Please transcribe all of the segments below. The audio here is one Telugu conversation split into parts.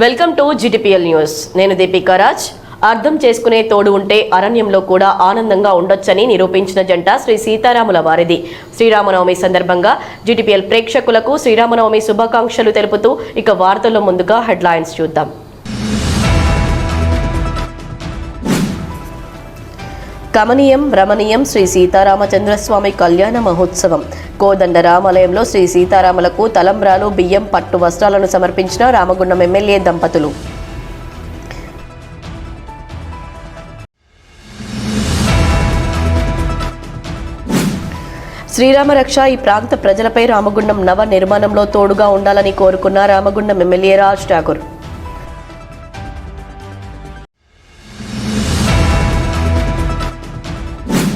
Welcome to GTPL news. నేను దీపికా రాజ్. అర్థం చేసుకునే తోడు ఉంటే అరణ్యంలో కూడా ఆనందంగా ఉండొచ్చని నిరూపించిన జంట శ్రీ సీతారాముల వారిది. శ్రీరామనవమి సందర్భంగా GTPL ప్రేక్షకులకు శ్రీరామనవమి శుభాకాంక్షలు తెలుపుతూ ఇక వార్తల్లో ముందుగా హెడ్లైన్స్ చూద్దాం. కమనీయం రమణీయం శ్రీ సీతారామచంద్రస్వామి కళ్యాణ మహోత్సవం. కోదండ రామాలయంలో శ్రీ సీతారాములకు తలంబ్రాలు, బియ్యం, పట్టు వస్త్రాలను సమర్పించిన రామగుండం ఎమ్మెల్యే దంపతులు. శ్రీరామ రక్ష ఈ ప్రాంత ప్రజలపై రామగుండం నవ నిర్మాణంలో తోడుగా ఉండాలని కోరుకున్న రామగుండం ఎమ్మెల్యే రాజ్ ఠాకూర్.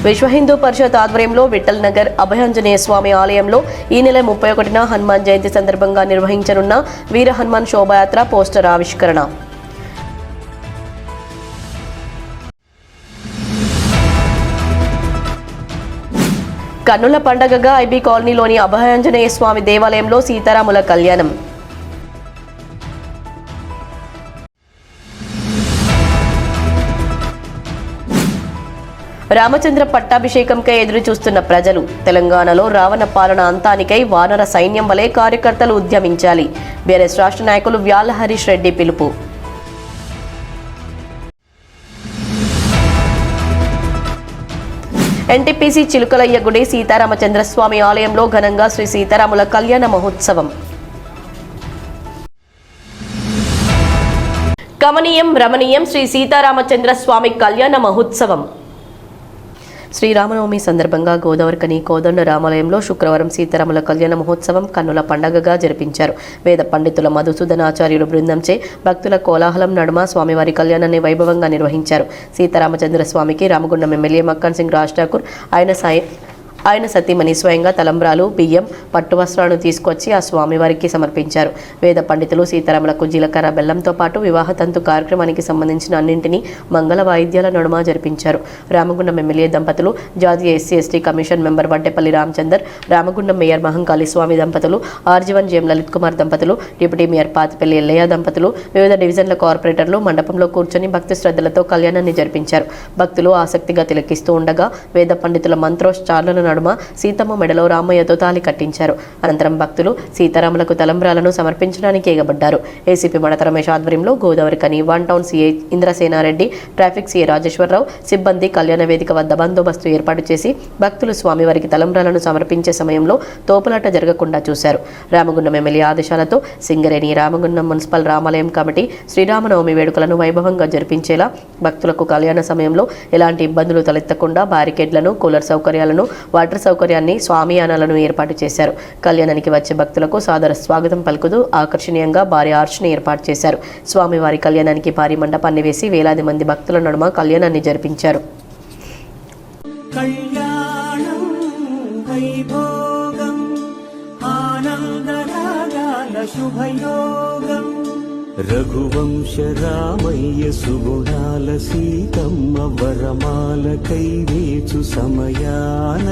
విశ్వ హిందూ పరిషత్ ఆధ్వర్యంలో విఠల్ నగర్ అభయాంజనేయ స్వామి ఆలయంలో ఈ నెల 31న హనుమాన్ జయంతి సందర్భంగా నిర్వహించనున్న వీర హనుమాన్ శోభాయాత్ర పోస్టర్ ఆవిష్కరణ. కన్నుల పండగగా ఐబీ కాలనీలోని అభయాంజనేయ స్వామి దేవాలయంలో సీతారాముల కళ్యాణం. రామచంద్ర పట్టాభిషేకంకై ఎదురు చూస్తున్న ప్రజలు. తెలంగాణలో రావణ పాలన అంతానికై వానర సైన్యం వలె కార్యకర్తలు ఉద్యమించాలి. బీఆర్ఎస్ రాష్ట్ర నాయకులు వ్యాల హరీష్ రెడ్డి పిలుపు. NTPC చిలుకలయ్యగుడి సీతారామచంద్రస్వామి ఆలయంలో ఘనంగా శ్రీ సీతారాముల కళ్యాణ మహోత్సవం. కమనీయం రమణీయం శ్రీ సీతారామచంద్రస్వామి కళ్యాణ మహోత్సవం. శ్రీరామనవమి సందర్భంగా గోదావరికని కోదండ రామాలయంలో శుక్రవారం సీతారాముల కళ్యాణ మహోత్సవం కన్నుల పండగగా జరిపించారు. వేద పండితుల మధుసూదనాచార్యుల బృందంచే భక్తుల కోలాహలం నడుమ స్వామివారి కళ్యాణాన్ని వైభవంగా నిర్వహించారు. సీతారామచంద్ర స్వామికి రామగుండం ఎమ్మెల్యే మక్కన్ సింగ్ రాజ్ ఠాకూర్ ఆయన సతీమణి స్వయంగా తలంబ్రాలు, బియ్యం, పట్టు వస్త్రాలను తీసుకొచ్చి ఆ స్వామివారికి సమర్పించారు. వేద పండితులు సీతారాములకు జీలకర్ర, బెల్లంతో పాటు వివాహ తంతు కార్యక్రమానికి సంబంధించిన అన్నింటినీ మంగళ వాయిద్యాల నడుమ జరిపించారు. రామగుండం ఎమ్మెల్యే దంపతులు, జాతీయ SC/ST commission member Vaddepalli Ramachandar, Ramagundam mayor Mahankali Swamy దంపతులు, RG1 జేఎం లలిత్ కుమార్ దంపతులు, డిప్యూటీ మేయర్ పాతిపల్లి ఎల్లయ్య దంపతులు, వివిధ డివిజన్ల కార్పొరేటర్లు మండపంలో కూర్చొని భక్తి శ్రద్ధలతో కళ్యాణాన్ని జరిపించారు. భక్తులు ఆసక్తిగా తిలకిస్తూ ఉండగా వేద పండితుల మంత్రోచ్చారణల నడుమ సీతమ్మ మెడలో రామయ్యతో తాలి కట్టించారు. అనంతరం భక్తులు సీతారాములకు తలంబ్రాలను సమర్పించడానికి ఎగబడ్డారు. ఏసీపీ మడత రమేష్ ఆధ్వర్యంలో Godavarikhani 1 town CI Indrasena Reddy, traffic CI Rajeswara Rao సిబ్బంది కళ్యాణ వేదిక వద్ద బందోబస్తు ఏర్పాటు చేసి భక్తులు స్వామివారికి తలంబ్రాలను సమర్పించే సమయంలో తోపులాట జరగకుండా చూశారు. రామగుండం ఎమ్మెల్యే ఆదేశాలతో సింగరేణి, రామగుండం మున్సిపల్ రామాలయం కమిటీ శ్రీరామనవమి వేడుకలను వైభవంగా జరిపించేలా భక్తులకు కళ్యాణ సమయంలో ఎలాంటి ఇబ్బందులు తలెత్తకుండా బ్యారికేడ్లను, కూలర్ సౌకర్యాలను, వాటర్ సౌకర్యాన్ని, స్వామియానాలను ఏర్పాటు చేశారు. కళ్యాణానికి వచ్చే భక్తులకు సాదర స్వాగతం పలుకుతూ ఆకర్షణీయంగా భారీ ఆర్చ్ని ఏర్పాటు చేశారు. స్వామివారి కళ్యాణానికి భారీ మండపాన్ని వేసి వేలాది మంది భక్తుల నడుమ కళ్యాణాన్ని జరిపించారు. రఘువంశ రామయ్య సుగుణాల సీతమ్మ వరమాల కైవేచు సమయాన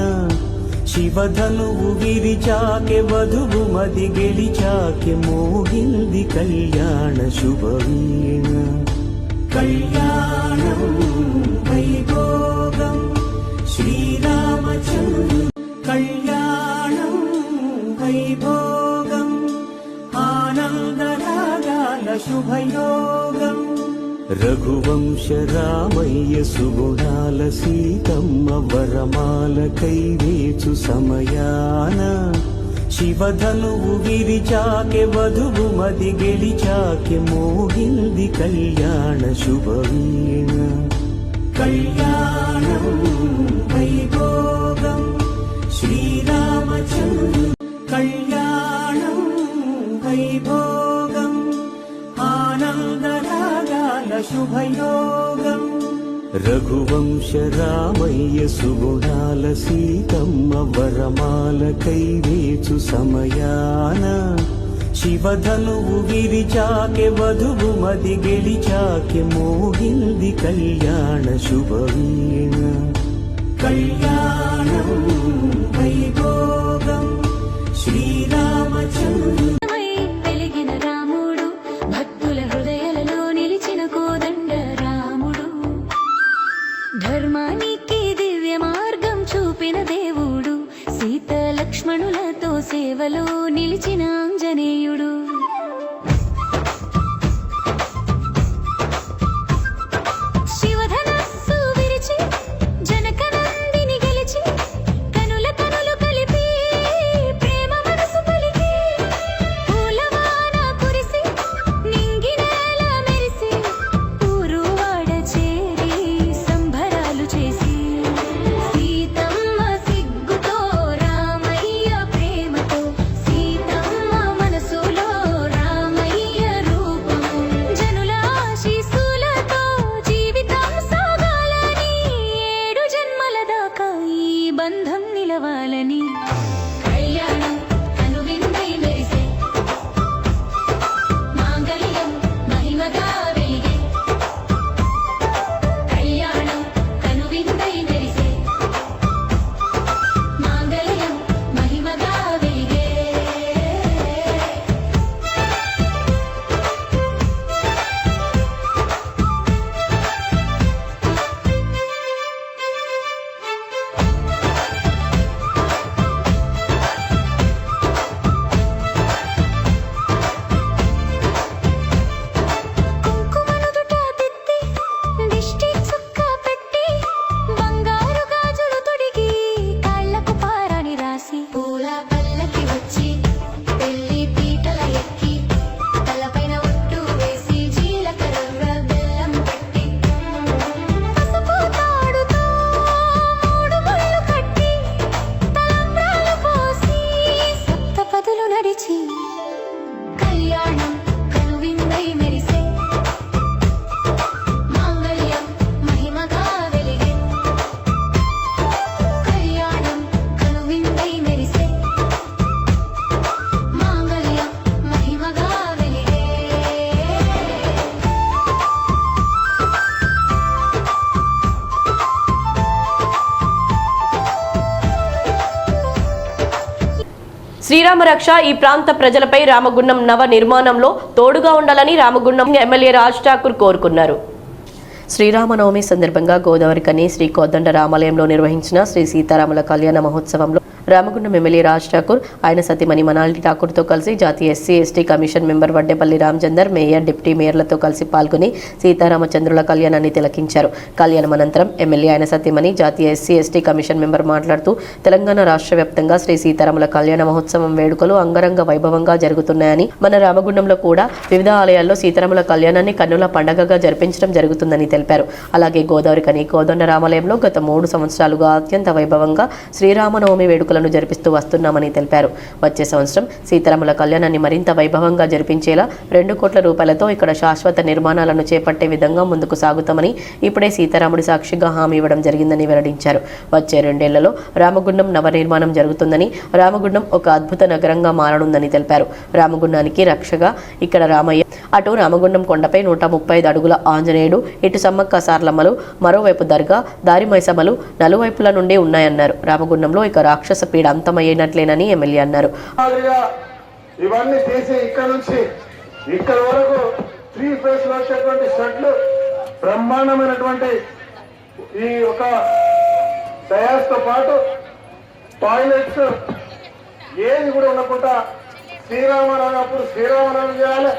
శివధనువు విరిచాకె వధువు మది గెలిచాకె మోగింది కళ్యాణ శుభవీణ. కళ్యాణం వైభోగం శ్రీరామచంద్ర కళ్యాణం వైభోగం ఆనందరాగాల శుభయోగం. రఘువంశ రామయ్య సుగుణాల సీతమ్మ వరమాల కైవేచు సమయాన శివధనువు విరిచాకె వధువు మది గెలిచాకె మోగింది కళ్యాణ శుభవీణ. కళ్యాణం వైభోగం శ్రీరామచంద్ర కళ్యాణం వైభోగం ఆనందరాగాల శుభయోగం. రఘువంశ రామయ్య సుగుణాల సీతమ్మ వరమాల కైవేచు సమయాన శివధనువు విరిచాకె వధువు మది గెలిచాకె మోగింది కళ్యాణ శుభవీణ. కళ్యాణం వైభోగం శ్రీరామచంద్ర వెలిగిన రాముడు భక్తుల హృదయ శ్రీరామ రక్ష ఈ ప్రాంత ప్రజలపై రామగుండం నవ నిర్మాణంలో తోడుగా ఉండాలని రామగుండం ఎమ్మెల్యే రాజ్ ఠాకూర్ కోరుకున్నారు. శ్రీరామనవమి సందర్భంగా గోదావరి కని శ్రీ కోదండ రామాలయంలో నిర్వహించిన శ్రీ సీతారాముల కళ్యాణ మహోత్సవంలో రామగుండం ఎమ్మెల్యే రాజ్ ఠాకూర్ ఆయన సతీమణి మనాలి ఠాకూర్తో కలిసి జాతీయ SC ST commission member Vaddepalli Ramachandar, mayor, deputy మేయర్లతో కలిసి పాల్గొని సీతారామచంద్రుల కళ్యాణాన్ని తిలకించారు. కళ్యాణం అనంతరం ఎమ్మెల్యే ఆయన సతీమణి జాతీయ ఎస్సీ/ఎస్టీ కమిషన్ మెంబర్ మాట్లాడుతూ తెలంగాణ రాష్ట్ర వ్యాప్తంగా శ్రీ సీతారాముల కళ్యాణ మహోత్సవం వేడుకలు అంగరంగ వైభవంగా జరుగుతున్నాయని, మన రామగుండంలో కూడా వివిధ ఆలయాల్లో సీతారాముల కళ్యాణాన్ని కన్నుల పండగగా జరిపించడం జరుగుతుందని తెలిపారు. అలాగే గోదావరి కని కోదండ రామాలయంలో గత 3 సంవత్సరాలుగా అత్యంత వైభవంగా శ్రీరామనవమి వేడుకలను జరిపిస్తూ వస్తున్నామని తెలిపారు. వచ్చే సంవత్సరం సీతారాముల కళ్యాణాన్ని మరింత వైభవంగా జరిపించేలా 2 కోట్ల రూపాయలతో ఇక్కడ శాశ్వత నిర్మాణాలను చేపట్టే విధంగా ముందుకు సాగుతామని ఇప్పుడే సీతారాముడి సాక్షిగా హామీ ఇవ్వడం జరిగిందని వెల్లడించారు. వచ్చే 2 ఏళ్లలో రామగుండం నవ నిర్మాణం జరుగుతుందని, రామగుండం ఒక అద్భుత నగరంగా మారనుందని తెలిపారు. రామగుండానికి రక్షగా ఇక్కడ రామయ్య, అటు రామగుండం కొండపై 135 అడుగుల ఆంజనేయుడు, ఇటు సమ్మక్క సార్లమ్మలు, మరోవైపు దర్గా, దారి మైసమ్మలు నలువైపుల నుండి ఉన్నాయన్నారు. రామగుండంలో ఇక రాక్షస పీడ అంతమయ్యేనట్లేనని ఎమ్మెల్యే అన్నారు. ఇవన్నీ తీసి ఇక్కడ నుంచి ఇక్కడ వరకు 3 ఫేస్ లో వచ్చేటువంటి షెడ్లు, బ్రహ్మాండమైనటువంటి ఈ ఒక డయాస్ తో పాటు టాయిలెట్స్ ఏది కూడా ఉండకుండా శ్రీరామనవమి అప్పుడు శ్రీరామనవమి చేయాలి.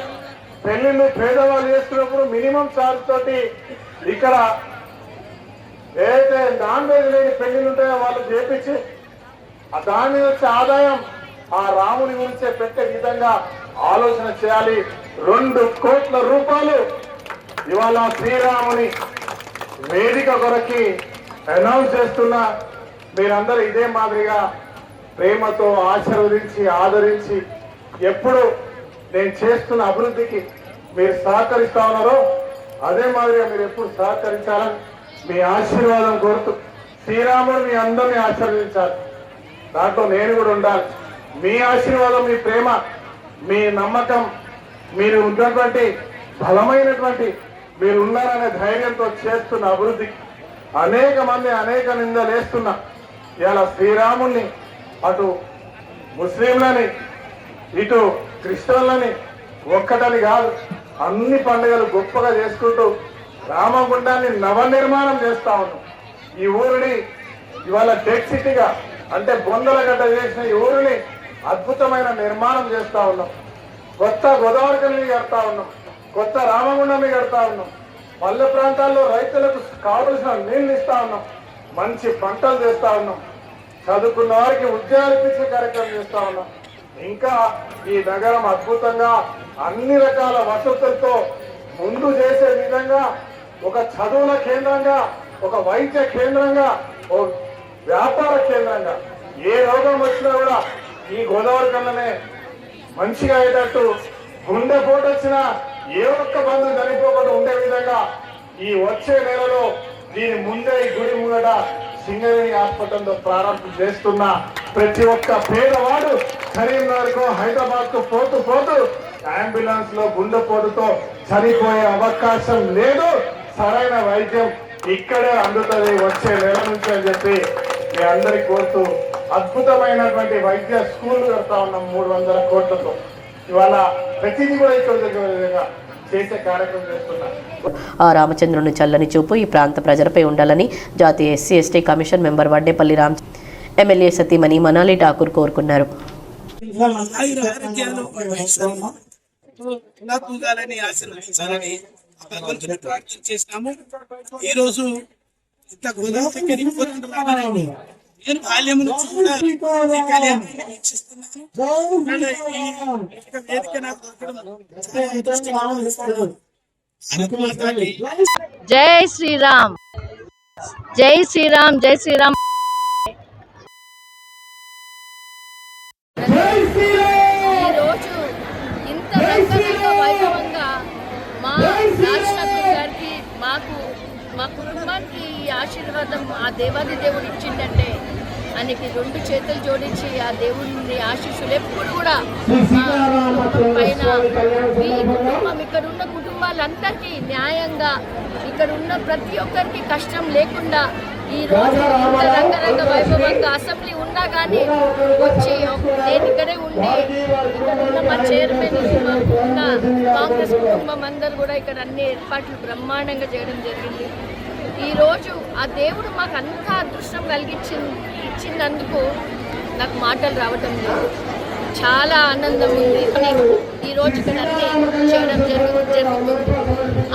పెళ్లిళ్ళు పేదవాళ్ళు చేస్తున్నప్పుడు మినిమం ఛార్జ్ తోటి ఇక్కడ ఏదైతే నాన్ వెజ్ లేని పెళ్లిళ్ళు ఉంటాయో వాళ్ళు చేపించి దాని మీద వచ్చే ఆదాయం ఆ రాముని గురించే పెట్టే విధంగా ఆలోచన చేయాలి. 2 కోట్ల రూపాయలు ఇవాళ శ్రీరాముని వేదిక కొరకి అనౌన్స్ చేస్తున్నా. మీరందరూ ఇదే మాదిరిగా ప్రేమతో ఆశీర్వదించి ఆదరించి ఎప్పుడు నేను చేస్తున్న అభివృద్ధికి మీరు సహకరిస్తా ఉన్నారో అదే మాదిరిగా మీరు ఎప్పుడు సహకరించాలని మీ ఆశీర్వాదం కోరుతూ, శ్రీరాముడు మీ అందరినీ ఆశీర్వదించాలి. దాంట్లో నేను కూడా ఉండాలి. మీ ఆశీర్వాదం, మీ ప్రేమ, మీ నమ్మకం, మీరు ఉన్నటువంటి బలమైనటువంటి మీరు ఉన్నారనే ధైర్యంతో చేస్తున్న అభివృద్ధికి అనేక మంది అనేక నిందలు వేస్తున్నా. ఇలా శ్రీరాముణ్ణి అటు ముస్లింలని ఇటు క్రిస్టియన్లని ఒక్కటని కాదు, అన్ని పండుగలు గొప్పగా చేసుకుంటూ రామగుండాన్ని నవనిర్మాణం చేస్తా ఉన్నాం. ఈ ఊరిని ఇవాళ డెడ్ సిటీగా అంటే బొందలగడ్డ చేసిన ఈ ఊరిని అద్భుతమైన నిర్మాణం చేస్తా ఉన్నాం. కొత్త గోదావరి కని కడతా ఉన్నాం, కొత్త రామగుండాన్ని కడతా ఉన్నాం. పల్లె ప్రాంతాల్లో రైతులకు కావలసిన నీళ్లు ఇస్తా ఉన్నాం, మంచి పంటలు చేస్తా ఉన్నాం, చదువుకున్న వారికి ఉద్యోగాలు ఇప్పించే కార్యక్రమం చేస్తా ఉన్నాం. ఇంకా ఈ నగరం అద్భుతంగా అన్ని రకాల వసతులతో ముందు చేసే విధంగా ఒక చదువుల కేంద్రంగా, ఒక వైద్య కేంద్రంగా, ఒక వ్యాపార కేంద్రంగా ఏ రోగం వచ్చినా కూడా ఈ గోదావరి కన్ననే మంచిగా అయ్యేటట్టు, గుండెపోటు వచ్చినా ఏ ఒక్క బంధు చనిపోకుండా ఉండే విధంగా ఈ వచ్చే నెలలో దీని ముందే ఈ గుడి ముంగట సింగరేణి హాస్పిటల్తో ప్రారంభం చేస్తున్న ప్రతి ఒక్క పేదవాడు కరీంనగర్ కు హైదరాబాద్ కు పోతూ అంబులెన్స్ లో గుండెపోటుతో చనిపోయే అవకాశం లేదు. సరైన వైద్యం ఇక్కడే అందుతుంది వచ్చే నెల నుంచి అని చెప్పి మీ అందరికి కోరుతూ అద్భుతమైనటువంటి వైద్య స్కూల్ కడతా ఉన్నాం 300 కోట్లతో. ఇవాళ ప్రతిదీ కూడా ఇక్కడ విధంగా చేసే కార్యక్రమం చేస్తున్నారు. ఆ రామచంద్రుని చల్లని చూపు ఈ ప్రాంత ప్రజలపై ఉండాలని జాతీయ SC ST commission member Vaddepalli MLA సతీమణి మనాలి ఠాకూర్ కోరుకున్నారు. ఈ రోజు ఇంత గోదావరి నేను బాల్యం నుంచి కూడా వేదిక నాకు జై శ్రీరామ్, జై శ్రీరామ్, జై శ్రీరామ్. ఈరోజు ఇంత వైభవంగా మా రాష్ట్రపతి గారికి మా కుటుంబానికి ఈ ఆశీర్వాదం ఆ దేవాది దేవుడు ఇచ్చిందంటే ఆయనకి 2 చేతులు జోడించి ఆ దేవుడిని ఆశీస్సులు ఎప్పుడు కూడా పైన ఈ కుటుంబం ఇక్కడ ఉన్న కుటుంబాలందరికీ న్యాయంగా, ఇక్కడ ఉన్న ప్రతి ఒక్కరికి కష్టం లేకుండా ఈ రోజు ఇంత రంగరంగ వైభవంగా అసెంబ్లీ ఉన్నా కానీ వచ్చి నేను ఇక్కడే ఉండి ఇక్కడ ఉన్న మా చైర్మన్ ఉన్న కాంగ్రెస్ కుటుంబం అందరూ కూడా ఇక్కడ అన్ని ఏర్పాట్లు బ్రహ్మాండంగా చేయడం జరిగింది. ఈరోజు ఆ దేవుడు మాకు అంత అదృష్టం ఇచ్చినందుకు నాకు మాటలు రావటం లేదు. చాలా ఆనందం ఉంది. ఈరోజు ఇక్కడ అన్నీ చేయడం జరుగుతుంది.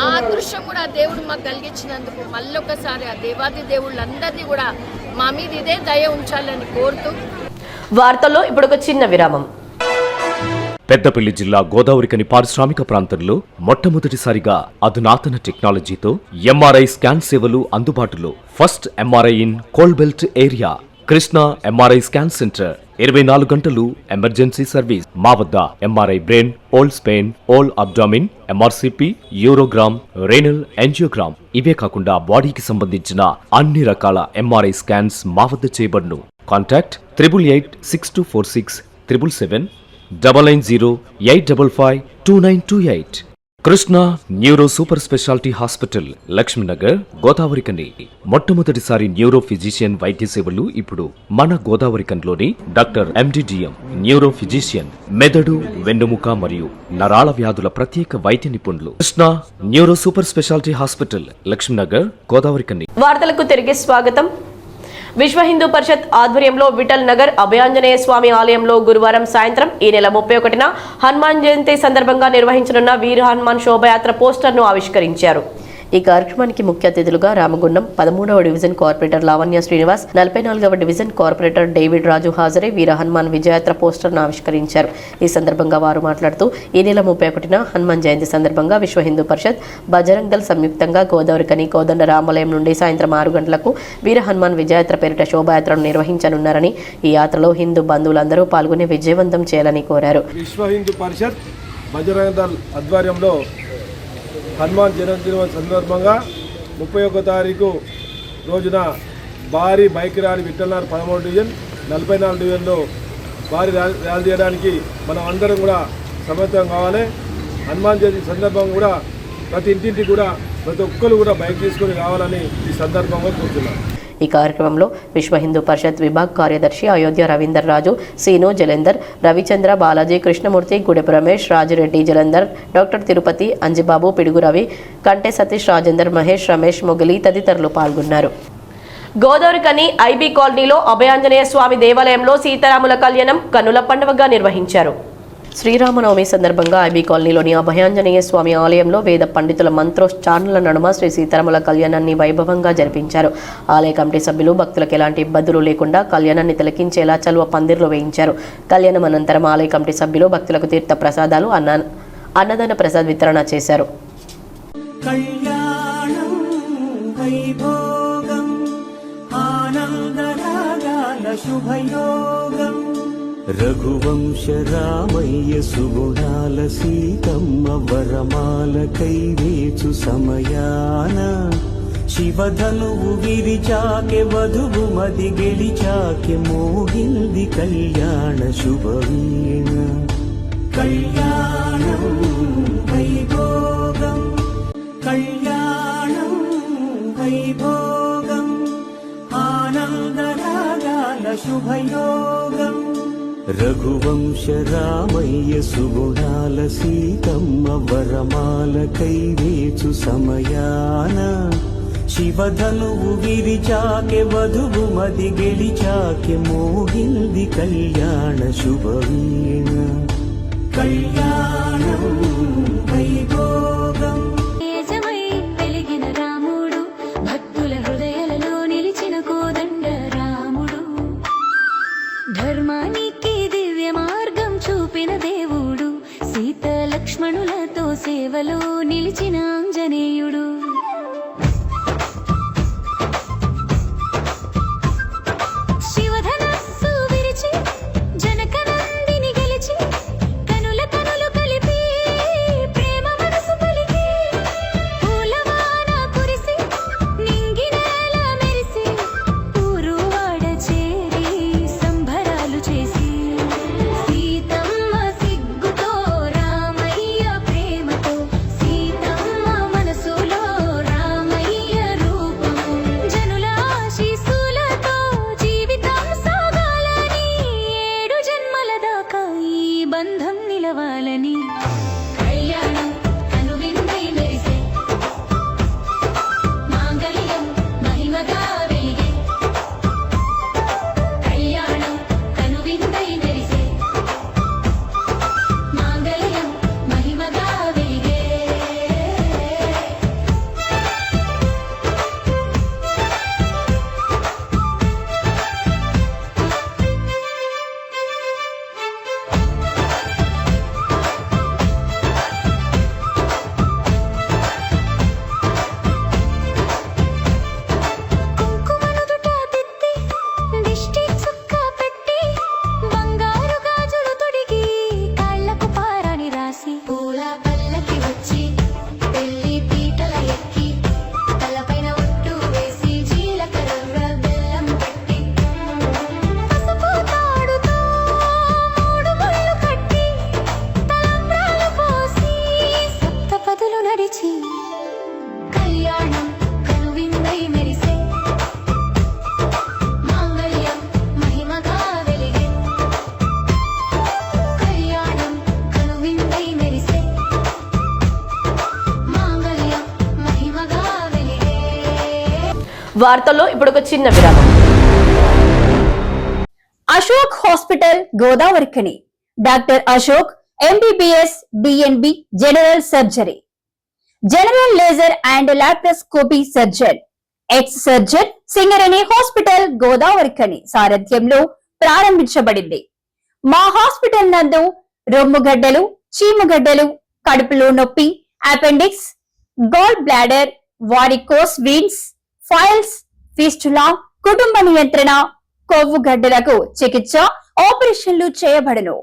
ఆ అదృష్టం కూడా ఆ దేవుడు మాకు కలిగించినందుకు మళ్ళొకసారి ఆ దేవాది దేవుళ్ళందరినీ కూడా మా మీద ఇదే దయ ఉంచాలని కోరుతూ వార్తల్లో ఇప్పుడు ఒక చిన్న విరామం. పెద్దపల్లి జిల్లా గోదావరికని పారిశ్రామిక ప్రాంతంలో మొట్టమొదటిసారిగా అధునాతన టెక్నాలజీతో ఎంఆర్ఐ స్కాన్ సేవలు అందుబాటులో. First MRI in coal belt area. Krishna MRI scan centre 24 గంటలు ఎమర్జెన్సీ సర్వీస్. మా వద్ద MRI brain, whole spine, whole abdomen, MRCP, urogram, renal angiogram ఇవే కాకుండా బాడీకి సంబంధించిన అన్ని రకాల ఎంఆర్ఐ స్కాన్స్ మా వద్ద చేయబడును. Contact 888646 777 990-855-2928. Krishna neuro super speciality hospital, Lakshmi Nagar, Godavarikhani. మొట్టమొదటిసారి న్యూరో ఫిజిషియన్ వైద్య సేవలు ఇప్పుడు మన గోదావరికన్లోని డాక్టర్ ఎండిడిఎం న్యూరో ఫిజిషియన్, మెదడు, వెన్నుముక మరియు నరాల వ్యాధుల ప్రత్యేక వైద్య నిపుణులు. Krishna neuro super speciality hospital, Lakshmi Nagar, Godavarikhani. వార్తలకు తిరిగి స్వాగతం. విశ్వ హిందూ పరిషత్ ఆధ్వర్యంలో విఠల్ నగర్ అభయాంజనేయ స్వామి ఆలయంలో గురువారం సాయంత్రం ఈ నెల 31న హనుమాన్ జయంతి సందర్భంగా నిర్వహించనున్న వీర హనుమాన్ శోభయాత్ర పోస్టర్ను ఆవిష్కరించారు. ఈ కార్యక్రమానికి ముఖ్య అతిథులుగా రామగుండం 13వ డివిజన్ కార్పొరేటర్ లావణ్య శ్రీనివాస్, 44వ డివిజన్ కార్పొరేటర్ డేవిడ్ రాజు హాజరై వీర హనుమాన్ విజయయాత్ర పోస్టర్ను ఆవిష్కరించారు. ఈ సందర్భంగా వారు మాట్లాడుతూ ఈ నెల 31న హనుమాన్ జయంతి సందర్భంగా విశ్వ హిందూ పరిషత్, బజరంగ్ దళ్ సంయుక్తంగా గోదావరికని కోదండ రామాలయం నుండి సాయంత్రం 6 గంటలకు వీర హనుమాన్ విజయయాత్ర పేరిట శోభాయాత్రను నిర్వహించనున్నారని, ఈ యాత్రలో హిందూ బంధువులందరూ పాల్గొని విజయవంతం చేయాలని కోరారు. విశ్వ హిందూ పరిషత్, బజరంగ్ దళ్ ఆధ్వర్యంలో హనుమాన్ జయంతి సందర్భంగా 31వ తారీఖు రోజున భారీ బైక్ ర్యాలీ విఠల్నగర్ 13వ డివిజన్, 44 డివిజన్లో భారీ ర్యాలీ చేయడానికి మనం అందరం కూడా సమర్థం కావాలి. హనుమాన్ జయంతి సందర్భంగా కూడా ప్రతి ఇంటింటికి కూడా ప్రతి ఒక్కరు కూడా బైక్ తీసుకొని రావాలని ఈ సందర్భంగా కోరుతున్నాను. ఈ కార్యక్రమంలో విశ్వ హిందూ పరిషత్ విభాగ్ కార్యదర్శి అయోధ్య రవీందర్ రాజు, సీను, జలేందర్, రవిచంద్ర, బాలాజీ, కృష్ణమూర్తి, గుడెపు రమేష్, రాజిరెడ్డి, జలందర్, డాక్టర్ తిరుపతి, అంజిబాబు, పిడుగు రవి, కంటే సతీష్, రాజేందర్, మహేష్, రమేష్, మొగలి తదితరులు పాల్గొన్నారు. గోదావరికని ఐబీ కాలనీలో అభయాంజనేయ స్వామి దేవాలయంలో సీతారాముల కళ్యాణం కన్నుల పండువగా నిర్వహించారు. శ్రీరామనవమి సందర్భంగా ఐబీ కాలనీలోని అభయాంజనేయ స్వామి ఆలయంలో వేద పండితుల మంత్రోచ్చారణల నడుమ శ్రీ సీతారాముల కళ్యాణాన్ని వైభవంగా జరిపించారు. ఆలయ కమిటీ సభ్యులు భక్తులకు ఎలాంటి ఇబ్బందులు లేకుండా కళ్యాణాన్ని తిలకించేలా చలువ పందిర్లు వేయించారు. కళ్యాణం అనంతరం ఆలయ కమిటీ సభ్యులు భక్తులకు తీర్థ ప్రసాదాలు, అన్నదాన ప్రసాద్ వితరణ చేశారు. రఘువంశ రామయ్య సుగుణాల సీతమ్మ వరమాల కైవేచు సమయాన శివధనువు విరిచాకె వధువు మది గెలిచాకె మోగింది కళ్యాణ శుభవీణ. కళ్యాణం వైభోగం, కళ్యాణం వైభోగం, ఆనందరాగాల శుభయోగం. రఘువంశ రామయ్య సుగుణాల సీతమ్మ వరమాల కైవేచు సమయాన శివధనువు విరిచాకె వధువు మది గెలిచాకె మోగింది కళ్యాణ శుభవీణ. కళ్యాణం వైభోగం. వెలిగిన రాముడు, భక్తుల హృదయాలలో నిలిచిన కోదండ రాముడు, ధర్మానికి దివ్య మార్గం చూపిన దేవుడు, సీత లక్ష్మణులతో సేవలో నిలిచిన ఆంజనేయుడు. శివధనస్సు విరిచి జనకనందిని గెలిచి కనుల కనులు కలిపి ప్రేమ మనసు పలికి పూలవాన కురిసి నింగి నేల మెరిసి ఊరువాడ చేరి సంబరాలు చేసి సీతమ్మ సిగ్గుతో రామయ్య ప్రేమతో సీతమ్మ మనసులో వార్తల్లో ఇప్పుడు ఒక చిన్న విరామం. Ashok hospital Godavarikhani. Doctor Ashok MBBS BNB general surgery, general laser and laparoscopy surgeon, ex surgeon Singareni hospital Godavarikhani సారథ్యంలో ప్రారంభించబడింది. మా హాస్పిటల్ నందు రొమ్ముగడ్డలు, చీమగడ్డలు, కడుపులో నొప్పి, appendix, gall bladder, varicose veins, piles, fistula, కుటుంబ నియంత్రణ, కొవ్వు గడ్డలకు చికిత్స, ఆపరేషన్లు చేయబడును.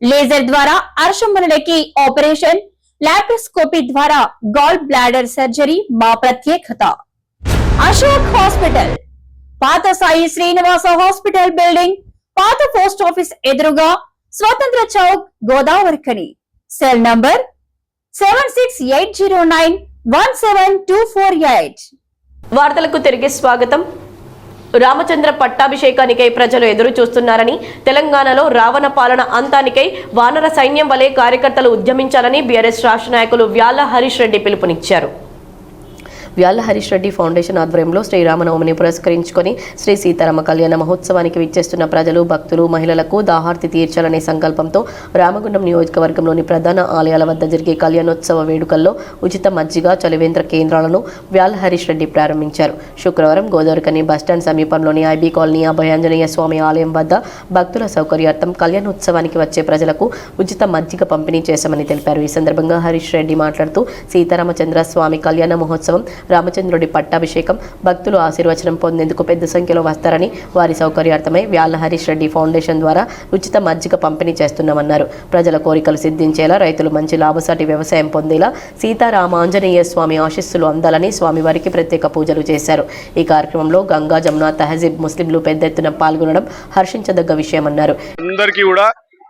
లేజర్ ద్వారా అర్షములకి ఆపరేషన్, లాప్రోస్కోపీ ద్వారా గాల్ బ్లాడర్ సర్జరీ మా ప్రత్యేకత. అశోక్ హాస్పిటల్, పాత సాయి శ్రీనివాస హాస్పిటల్ బిల్డింగ్, పాత పోస్ట్ ఆఫీస్ ఎదురుగా, స్వతంత్ర చౌక్, గోదావరిఖని. Cell number 7680917248. వార్తలకు తిరిగి స్వాగతం. రామచంద్ర పట్టాభిషేకానికై ప్రజలు ఎదురు చూస్తున్నారని, తెలంగాణలో రావణ పాలన అంతానికై వానర సైన్యం వలె కార్యకర్తలు ఉద్యమించాలని బీఆర్ఎస్ రాష్ట్ర నాయకులు వ్యాళ్ల హరీష్ రెడ్డి పిలుపునిచ్చారు. వ్యాళ్ల హరీష్ రెడ్డి ఫౌండేషన్ ఆధ్వర్యంలో శ్రీరామనవమిని పురస్కరించుకొని శ్రీ సీతారామ కళ్యాణ మహోత్సవానికి విచ్చేస్తున్న ప్రజలు, భక్తులు, మహిళలకు దాహార్తి తీర్చాలనే సంకల్పంతో రామగుండం నియోజకవర్గంలోని ప్రధాన ఆలయాల వద్ద జరిగే కళ్యాణోత్సవ వేడుకల్లో ఉచిత మజ్జిగ, చలివేంద్ర కేంద్రాలను వ్యాళ్ల హరీష్ రెడ్డి ప్రారంభించారు. శుక్రవారం గోదావరిఖని బస్టాండ్ సమీపంలోని ఐబీ కాలనీ అభయాంజనేయ స్వామి ఆలయం వద్ద భక్తుల సౌకర్యార్థం కళ్యాణోత్సవానికి వచ్చే ప్రజలకు ఉచిత మజ్జిగ పంపిణీ చేశామని తెలిపారు. ఈ సందర్భంగా హరీష్ రెడ్డి మాట్లాడుతూ సీతారామచంద్ర స్వామి కళ్యాణ మహోత్సవం, రామచంద్రుడి పట్టాభిషేకం, భక్తులు ఆశీర్వచనం పొందేందుకు పెద్ద సంఖ్యలో వస్తారని, వారి సౌకర్యార్థమై వ్యాళ్ల హరీష్ రెడ్డి ఫౌండేషన్ ద్వారా ఉచిత మజ్జిగ పంపిణీ చేస్తున్నామన్నారు. ప్రజల కోరికలు సిద్ధించేలా, రైతులు మంచి లాభసాటి వ్యవసాయం పొందేలా సీతారామాంజనేయ స్వామి ఆశీస్సులు అందాలని స్వామివారికి ప్రత్యేక పూజలు చేశారు. ఈ కార్యక్రమంలో గంగా, జమున తహజీబ్ ముస్లింలు పెద్ద ఎత్తున పాల్గొనడం హర్షించదగ్గ విషయమన్నారు. అందరికీ కూడా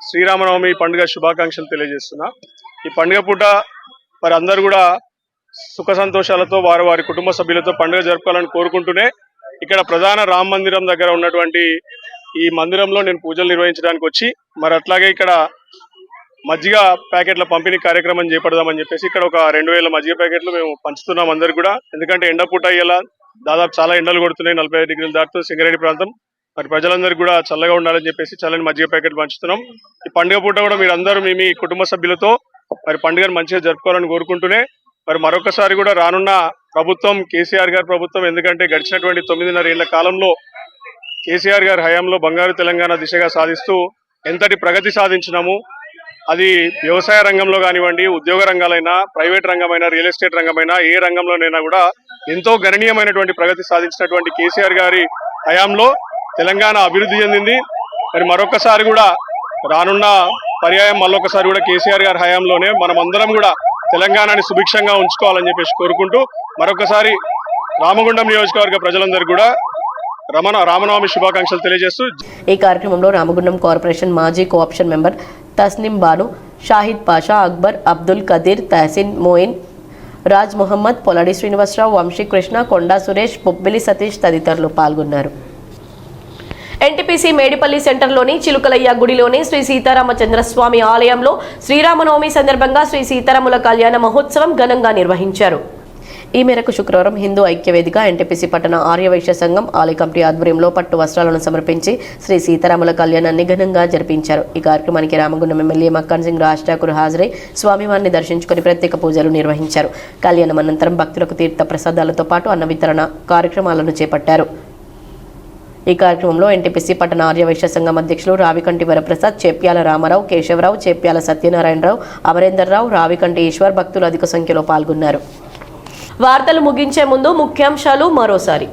శ్రీరామనవమి పండుగ శుభాకాంక్షలు తెలియజేస్తున్నా. ఈ పండుగ పూట మరి అందరూ కూడా సుఖ సంతోషాలతో వారి వారి కుటుంబ సభ్యులతో పండుగ జరుపుకోవాలని కోరుకుంటూనే ఇక్కడ ప్రధాన రామ మందిరం దగ్గర ఉన్నటువంటి ఈ మందిరంలో నేను పూజలు నిర్వహించడానికి వచ్చి మరి అట్లాగే ఇక్కడ మజ్జిగ ప్యాకెట్ల పంపిణీ కార్యక్రమం చేపడదామని చెప్పేసి ఇక్కడ ఒక 2000 మజ్జిగ ప్యాకెట్లు మేము పంచుతున్నాం అందరు కూడా. ఎందుకంటే ఎండ పూట అయ్యేలా దాదాపు చాలా ఎండలు కొడుతున్నాయి, 45 డిగ్రీలు దాటుతూ సింగరేణి ప్రాంతం. మరి ప్రజలందరూ కూడా చల్లగా ఉండాలని చెప్పేసి చల్లని మజ్జిగ ప్యాకెట్ పంచుతున్నాం. ఈ పండుగ పూట కూడా మీరు అందరూ మీ కుటుంబ సభ్యులతో మరి పండుగను మంచిగా జరుపుకోవాలని కోరుకుంటూనే మరి మరొకసారి కూడా రానున్న ప్రభుత్వం కేసీఆర్ గారి ప్రభుత్వం, ఎందుకంటే గడిచినటువంటి 9.5 ఏళ్ల కాలంలో కేసీఆర్ గారి హయాంలో బంగారు తెలంగాణ దిశగా సాధిస్తూ ఎంతటి ప్రగతి సాధించినాము. అది వ్యవసాయ రంగంలో కానివ్వండి, ఉద్యోగ రంగాలైనా, ప్రైవేట్ రంగమైనా, రియల్ ఎస్టేట్ రంగమైనా, ఏ రంగంలోనైనా కూడా ఎంతో గణనీయమైనటువంటి ప్రగతి సాధించినటువంటి కేసీఆర్ గారి హయాంలో తెలంగాణ అభివృద్ధి చెందింది. మరి మరొకసారి కూడా రానున్న పర్యాయం మళ్ళొకసారి కూడా కేసీఆర్ గారి హయాంలోనే మనం అందరం కూడా తెలంగాణని సుభిక్షంగా ఉంచుకోవాలని చెప్పేసి కోరుకుంటూ మరొకసారి రామగుండం నియోజకవర్గ ప్రజలందరూ కూడా రామనవమి శుభాకాంక్షలు తెలియజేస్తూ ఈ కార్యక్రమంలో రామగుండం కార్పొరేషన్ మాజీ కోఆప్షన్ మెంబర్ తస్నిం బాను, షాహిద్ పాషా, అక్బర్, అబ్దుల్ కదీర్, తహసిన్ మోయిన్, రాజ్ మొహమ్మద్, పొలాడి శ్రీనివాసరావు, వంశీ కృష్ణ, కొండా సురేష్, బొబ్బిలి సతీష్ తదితరులు పాల్గొన్నారు. ఎన్టీపీసీ మేడిపల్లి సెంటర్లోని చిలుకలయ్య గుడిలోని శ్రీ సీతారామచంద్రస్వామి ఆలయంలో శ్రీరామనవమి సందర్భంగా శ్రీ సీతారాముల కళ్యాణ మహోత్సవం ఘనంగా నిర్వహించారు. ఈ మేరకు శుక్రవారం హిందూ ఐక్యవేదిక, ఎన్టీపీసీ పట్టణ ఆర్యవైశ్య సంఘం, ఆలయ కమిటీ ఆధ్వర్యంలో పట్టు వస్త్రాలను సమర్పించి శ్రీ సీతారాముల కళ్యాణాన్ని ఘనంగా జరిపించారు. ఈ కార్యక్రమానికి రామగుండం ఎమ్మెల్యే మక్కన్ సింగ్ రాజ్ ఠాకూర్ హాజరై స్వామివారిని దర్శించుకుని ప్రత్యేక పూజలు నిర్వహించారు. కళ్యాణం అనంతరం భక్తులకు తీర్థ ప్రసాదాలతో పాటు అన్న వితరణ కార్యక్రమాలను చేపట్టారు. ఈ కార్యక్రమంలో ఎన్టీపీసీ పట్టణ ఆర్యవైశ్య సంఘం అధ్యక్షులు రావికంటి వరప్రసాద్, చేప్యాల రామారావు, కేశవరావు, చేప్యాల సత్యనారాయణరావు, అమరేందర్రావు, రావికంటి ఈశ్వర్ భక్తులు అధిక సంఖ్యలో పాల్గొన్నారు. వార్తలు ముగించే ముందు ముఖ్యాంశాలు మరోసారి.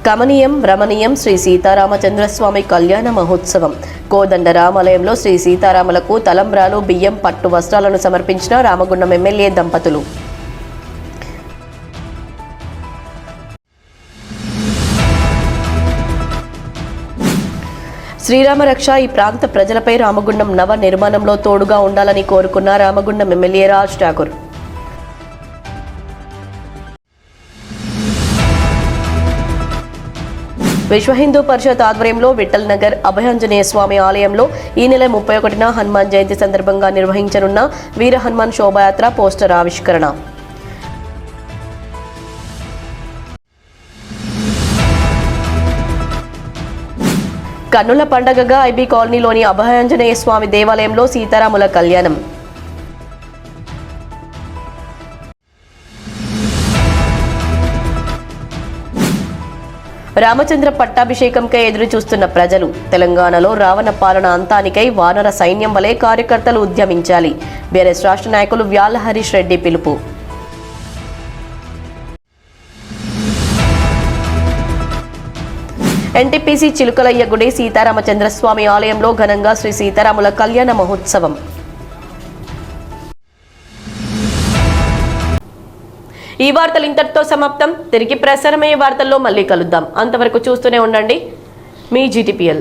కమనీయం రమణీయం శ్రీ సీతారామచంద్రస్వామి కళ్యాణ మహోత్సవం. కోదండ రామాలయంలో శ్రీ సీతారాములకు తలంబ్రాలు, బియ్యం, పట్టు వస్త్రాలను సమర్పించిన రామగుండం ఎమ్మెల్యే దంపతులు. శ్రీరామ రక్ష ఈ ప్రాంత ప్రజలపై రామగుండం నవ నిర్మాణంలో తోడుగా ఉండాలని కోరుకున్న రామగుండం ఎమ్మెల్యే రాజ్ ఠాకూర్. విశ్వ హిందూ పరిషత్ ఆధ్వర్యంలో విఠల్ నగర్ అభయాంజనేయ స్వామి ఆలయంలో ఈ నెల 31న హనుమాన్ జయంతి సందర్భంగా నిర్వహించనున్న వీర హనుమాన్ శోభాయాత్ర పోస్టర్ ఆవిష్కరణ. కన్నుల పండగగా ఐబీ కాలనీలోని అభయాంజనేయ స్వామి దేవాలయంలో సీతారాముల కళ్యాణం. రామచంద్ర పట్టాభిషేకంకై ఎదురు చూస్తున్న ప్రజలు. తెలంగాణలో రావణ పాలన అంతానికై వానర సైన్యం వలె కార్యకర్తలు ఉద్యమించాలి. బీఆర్ఎస్ రాష్ట్ర నాయకులు వ్యాళ్ల హరీష్ రెడ్డి పిలుపు. ఎన్టీపీసీ చిలుకలయ్య గుడి సీతారామచంద్రస్వామి ఆలయంలో ఘనంగా శ్రీ సీతారాముల కళ్యాణ మహోత్సవం. ఈ వార్తలు ఇంతటితో సమాప్తం. తిరిగి ప్రసారమయ్యే వార్తల్లో మళ్ళీ కలుద్దాం. అంతవరకు చూస్తూనే ఉండండి మీ GTPL.